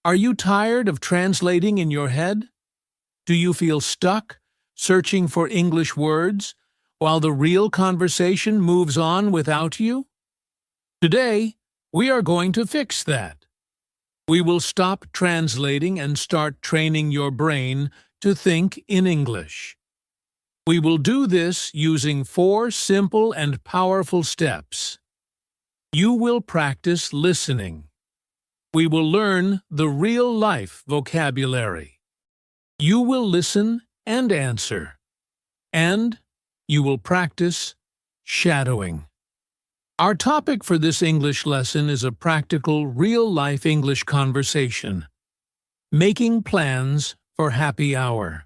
Are you tired of translating in your head? Do you feel stuck, searching for English words, while the real conversation moves on without you? Today, we are going to fix that. We will stop translating and start training your brain to think in English. We will do this using 4 simple and powerful steps. You will practice listening. We will learn the real-life vocabulary. You will listen and answer. And you will practice shadowing. Our topic for this English lesson is a practical, real-life English conversation. Making plans for happy hour.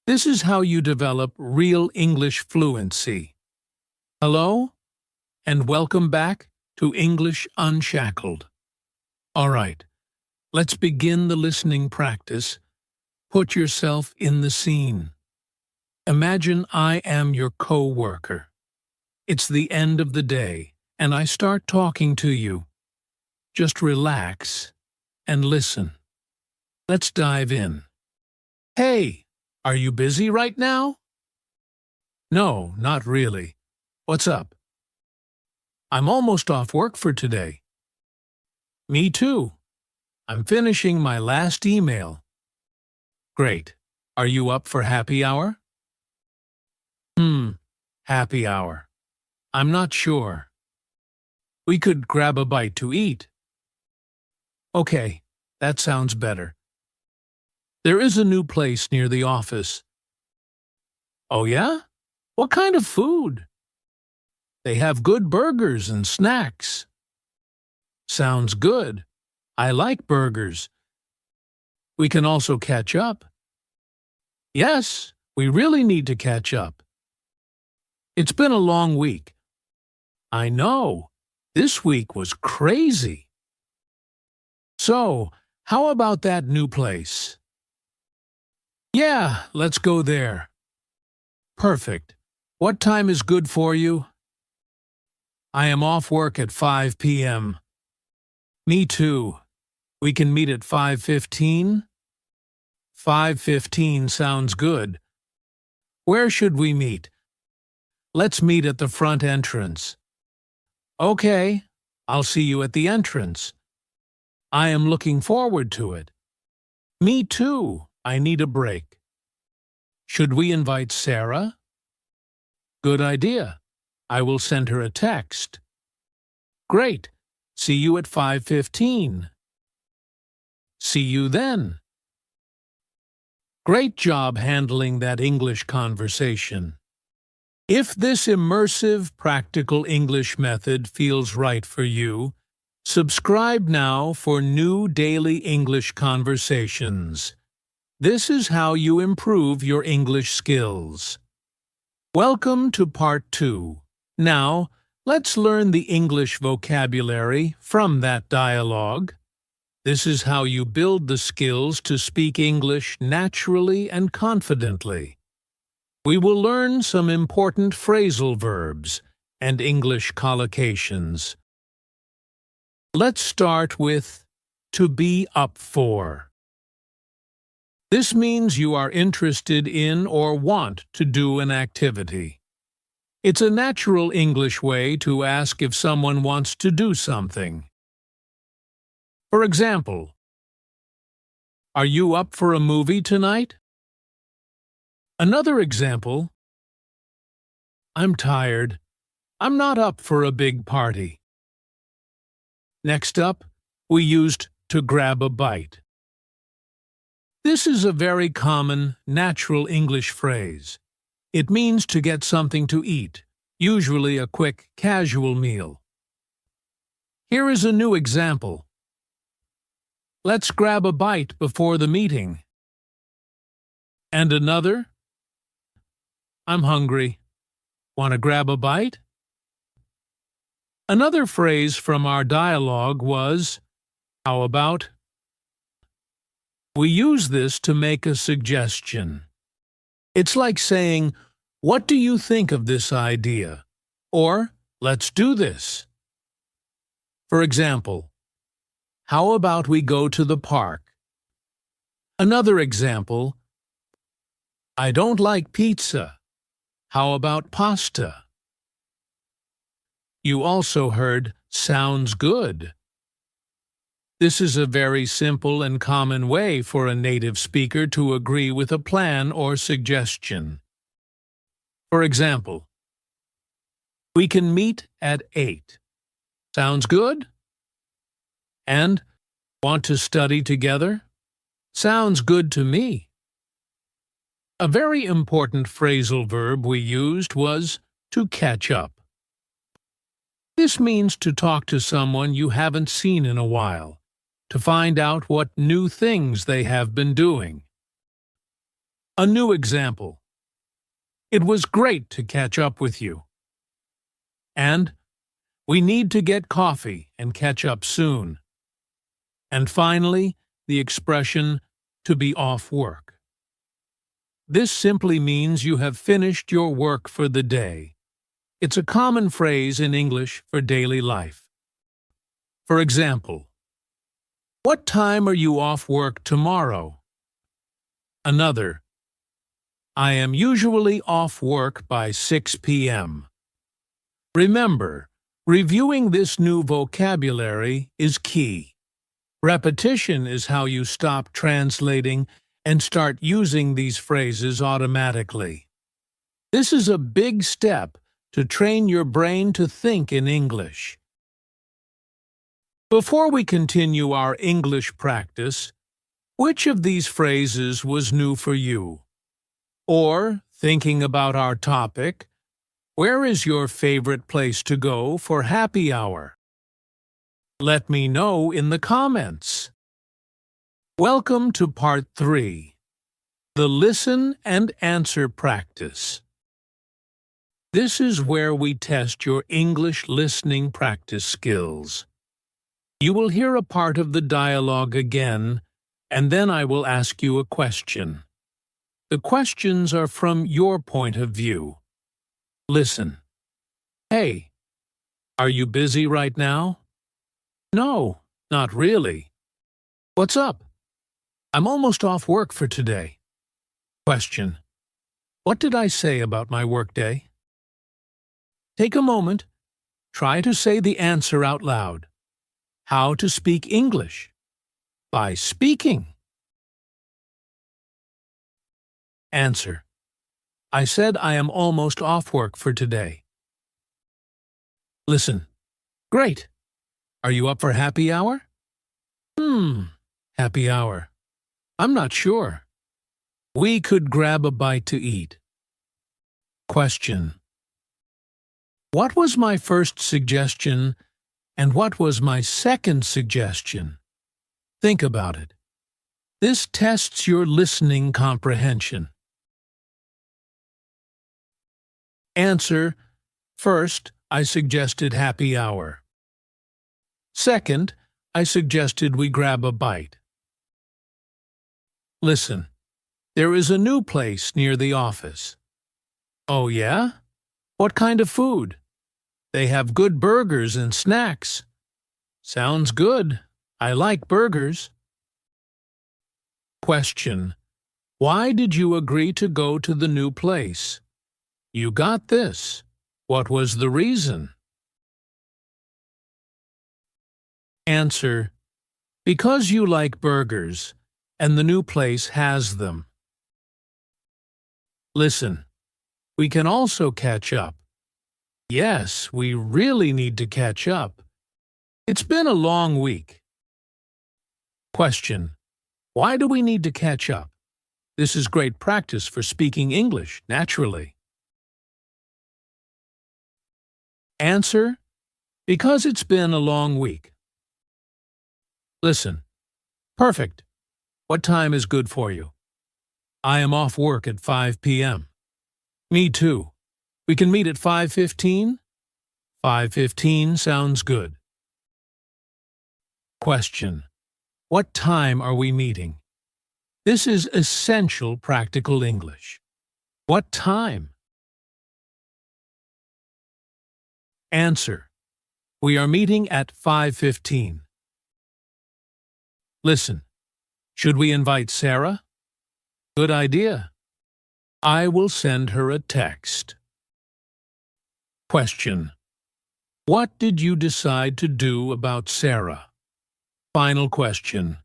This is how you develop real English fluency. Hello, and welcome back to English Unshackled. All right, let's begin the listening practice. Put yourself in the scene. Imagine I am your co-worker. It's the end of the day, and I start talking to you. Just relax and listen. Let's dive in. Hey, are you busy right now? No, not really. What's up? I'm almost off work for today. Me too. I'm finishing my last email. Great. Are you up for happy hour? Happy hour. I'm not sure. We could grab a bite to eat. Okay, that sounds better. There is a new place near the office. Oh yeah? What kind of food? They have good burgers and snacks. Sounds good. I like burgers. We can also catch up. Yes, we really need to catch up. It's been a long week. I know. This week was crazy. So, how about that new place? Yeah, let's go there. Perfect. What time is good for you? I am off work at 5 p.m. Me too. We can meet at 5:15? 5:15 sounds good. Where should we meet? Let's meet at the front entrance. Okay, I'll see you at the entrance. I am looking forward to it. Me too. I need a break. Should we invite Sarah? Good idea. I will send her a text. Great. See you at 5:15. See you then. Great job handling that English conversation. If this immersive, practical English method feels right for you, subscribe now for new daily English conversations. This is how you improve your English skills. Welcome to Part 2. Now, let's learn the English vocabulary from that dialogue. This is how you build the skills to speak English naturally and confidently. We will learn some important phrasal verbs and English collocations. Let's start with to be up for. This means you are interested in or want to do an activity. It's a natural English way to ask if someone wants to do something. For example, are you up for a movie tonight? Another example, I'm tired. I'm not up for a big party. Next up, we used to grab a bite. This is a very common, natural English phrase. It means to get something to eat, usually a quick, casual meal. Here is a new example. Let's grab a bite before the meeting. And another, I'm hungry. Want to grab a bite? Another phrase from our dialogue was, how about? We use this to make a suggestion. It's like saying, what do you think of this idea? Or, let's do this. For example, How about we go to the park? Another example, I don't like pizza. How about pasta? You also heard sounds good. This is a very simple and common way for a native speaker to agree with a plan or suggestion. For example, we can meet at 8. Sounds good? And want to study together? Sounds good to me. A very important phrasal verb we used was to catch up. This means to talk to someone you haven't seen in a while, to find out what new things they have been doing. A new example. It was great to catch up with you. And we need to get coffee and catch up soon. And finally, the expression to be off work. This simply means you have finished your work for the day. It's a common phrase in English for daily life. For example, what time are you off work tomorrow? Another, I am usually off work by 6 p.m. Remember, reviewing this new vocabulary is key. Repetition is how you stop translating and start using these phrases automatically. This is a big step to train your brain to think in English. Before we continue our English practice, which of these phrases was new for you? Or, thinking about our topic, where is your favorite place to go for happy hour? Let me know in the comments. Welcome to Part 3, the Listen and Answer Practice. This is where we test your English listening practice skills. You will hear a part of the dialogue again, and then I will ask you a question. The questions are from your point of view. Listen. Hey, are you busy right now? No, not really. What's up? I'm almost off work for today. Question. What did I say about my workday? Take a moment. Try to say the answer out loud. How to speak English? By speaking. Answer. I said I am almost off work for today. Listen. Great. Are you up for happy hour? Happy hour. I'm not sure. We could grab a bite to eat. Question. What was my first suggestion and what was my second suggestion? Think about it. This tests your listening comprehension. Answer. First, I suggested happy hour. Second, I suggested we grab a bite. Listen. There is a new place near the office. Oh yeah? What kind of food? They have good burgers and snacks. Sounds good. I like burgers. Question. Why did you agree to go to the new place? You got this. What was the reason? Answer. Because you like burgers, and the new place has them. Listen. We can also catch up. Yes, we really need to catch up. It's been a long week. Question. Why do we need to catch up? This is great practice for speaking English naturally. Answer. Because it's been a long week. Listen. Perfect. What time is good for you? I am off work at 5 p.m. Me too. We can meet at 5:15? 5:15 sounds good. Question. What time are we meeting? This is essential practical English. What time? Answer. We are meeting at 5:15. Listen, should we invite Sarah? Good idea. I will send her a text. Question. What did you decide to do about Sarah? Final question.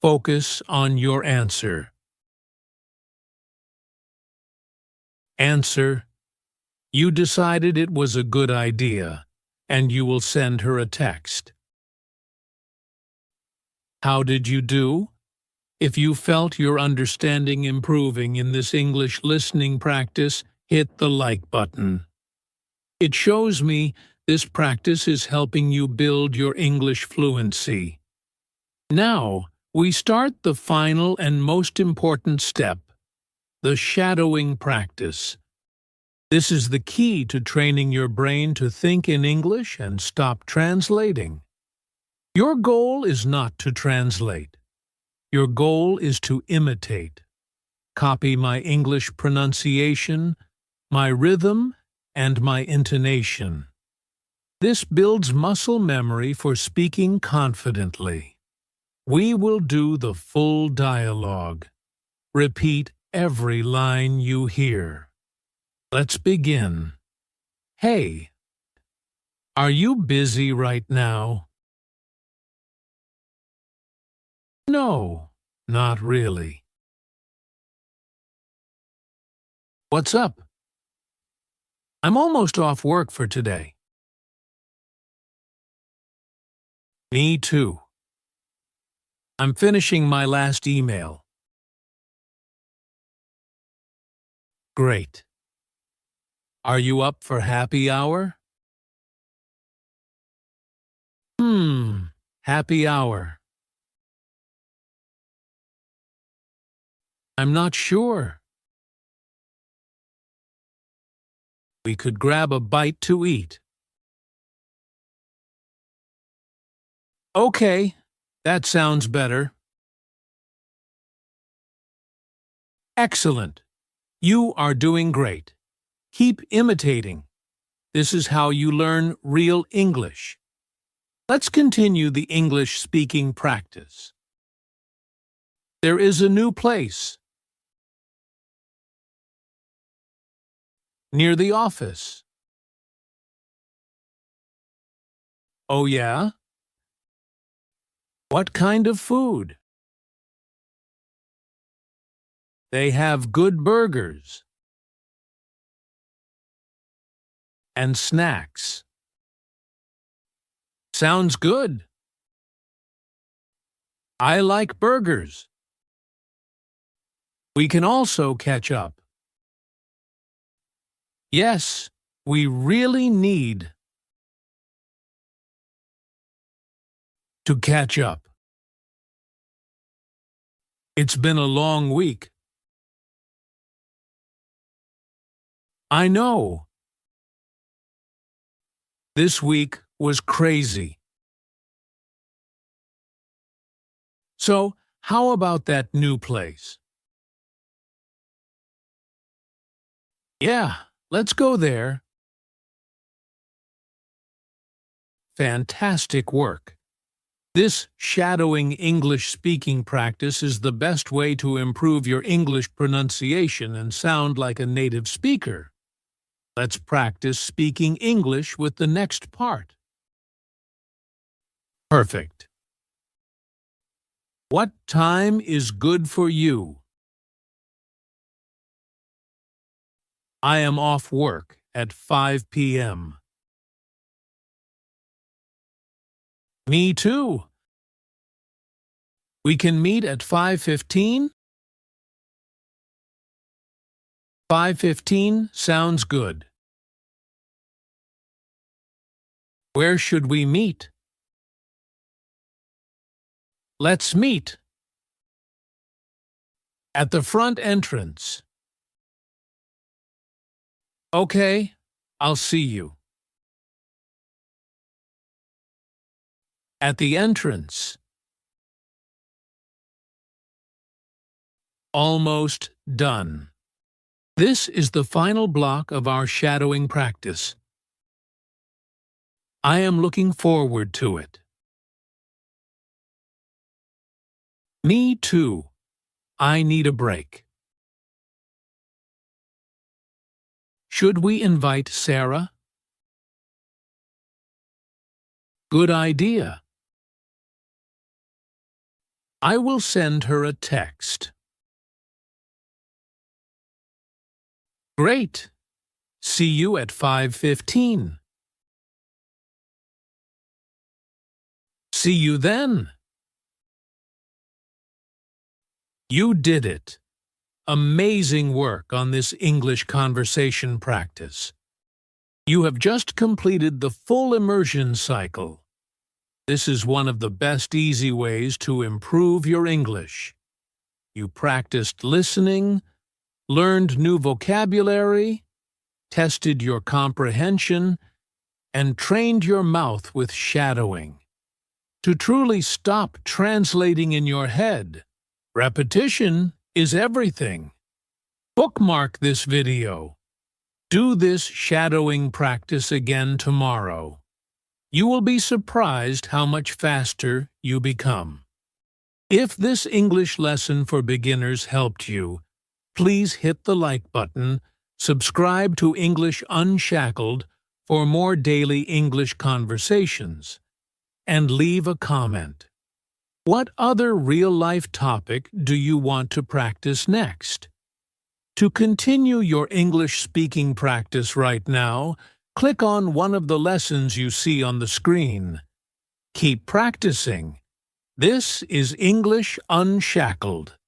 Focus on your answer. Answer. You decided it was a good idea, and you will send her a text. How did you do? If you felt your understanding improving in this English listening practice, hit the like button. It shows me this practice is helping you build your English fluency. Now, we start the final and most important step, the shadowing practice. This is the key to training your brain to think in English and stop translating. Your goal is not to translate. Your goal is to imitate. Copy my English pronunciation, my rhythm, and my intonation. This builds muscle memory for speaking confidently. We will do the full dialogue. Repeat every line you hear. Let's begin. Hey, are you busy right now? No, not really. What's up? I'm almost off work for today. Me too. I'm finishing my last email. Great. Are you up for happy hour? Happy hour. I'm not sure. We could grab a bite to eat. Okay, that sounds better. Excellent. You are doing great. Keep imitating. This is how you learn real English. Let's continue the English speaking practice. There is a new place. Near the office. Oh yeah? What kind of food? They have good burgers. And snacks. Sounds good. I like burgers. We can also catch up. Yes, we really need to catch up. It's been a long week. I know. This week was crazy. So, how about that new place? Yeah, let's go there. Fantastic work. This shadowing English speaking practice is the best way to improve your English pronunciation and sound like a native speaker. Let's practice speaking English with the next part. Perfect. What time is good for you? I am off work at 5 p.m. Me too. We can meet at 5:15? 5:15 sounds good. Where should we meet? Let's meet at the front entrance. Okay, I'll see you. At the entrance. Almost done. This is the final block of our shadowing practice. I am looking forward to it. Me too. I need a break. Should we invite Sarah? Good idea. I will send her a text. Great. See you at 5:15. See you then. You did it. Amazing work on this English conversation practice. You have just completed the full immersion cycle. This is one of the best easy ways to improve your English. You practiced listening, learned new vocabulary, tested your comprehension, and trained your mouth with shadowing. To truly stop translating in your head, repetition is everything. Bookmark this video. Do this shadowing practice again tomorrow. You will be surprised how much faster you become. If this English lesson for beginners helped you, please hit the like button, subscribe to English Unshackled for more daily English conversations, and leave a comment. What other real-life topic do you want to practice next? To continue your English speaking practice right now, click on one of the lessons you see on the screen. Keep practicing. This is English Unshackled.